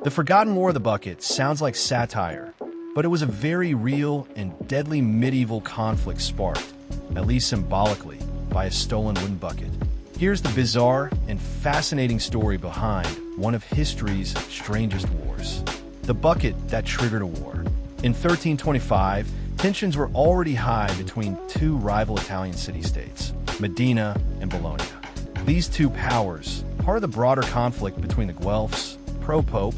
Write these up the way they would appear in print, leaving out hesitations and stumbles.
The Forgotten War of the Bucket sounds like satire, but it was a very real and deadly medieval conflict sparked, at least symbolically, by a stolen wooden bucket. Here's the bizarre and fascinating story behind one of history's strangest wars. The bucket that triggered a war. In 1325, tensions were already high between two rival Italian city-states, Modena and Bologna. These two powers, part of the broader conflict between the Guelphs, pro-Pope,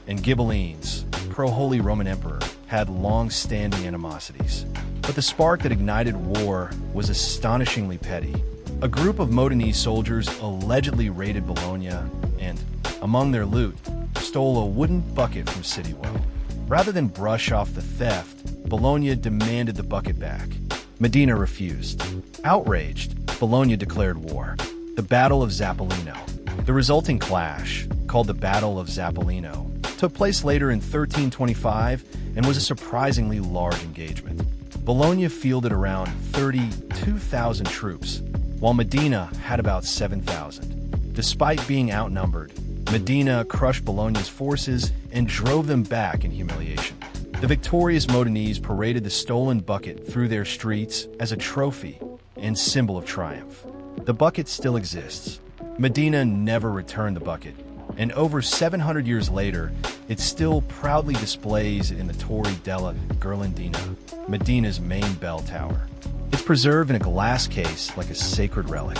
and Ghibellines, pro-Holy Roman Emperor, had long-standing animosities. But the spark that ignited war was astonishingly petty. A group of Modenese soldiers allegedly raided Bologna and, among their loot, stole a wooden bucket from Citywell. Rather than brush off the theft, Bologna demanded the bucket back. Modena refused. Outraged, Bologna declared war. The Battle of Zappolino. The resulting clash, called the Battle of Zappolino, took place later in 1325 and was a surprisingly large engagement. Bologna fielded around 32,000 troops, while Modena had about 7,000. Despite being outnumbered, Modena crushed Bologna's forces and drove them back in humiliation. The victorious Modenese paraded the stolen bucket through their streets as a trophy and symbol of triumph. The bucket still exists. Modena never returned the bucket, and over 700 years later, it still proudly displays in the Torre della Ghirlandina, Modena's main bell tower. It's preserved in a glass case like a sacred relic.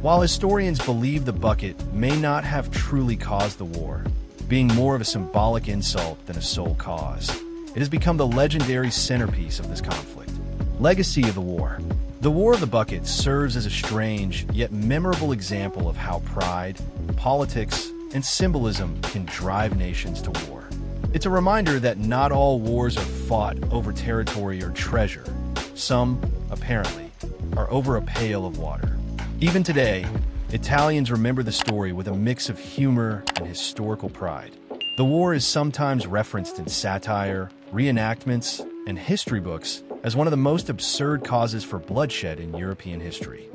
While historians believe the bucket may not have truly caused the war, being more of a symbolic insult than a sole cause, it has become the legendary centerpiece of this conflict. Legacy of the war. The War of the Bucket serves as a strange yet memorable example of how pride, politics, and symbolism can drive nations to war. It's a reminder that not all wars are fought over territory or treasure. Some, apparently, are over a pail of water. Even today, Italians remember the story with a mix of humor and historical pride. The war is sometimes referenced in satire, reenactments, and history books as one of the most absurd causes for bloodshed in European history.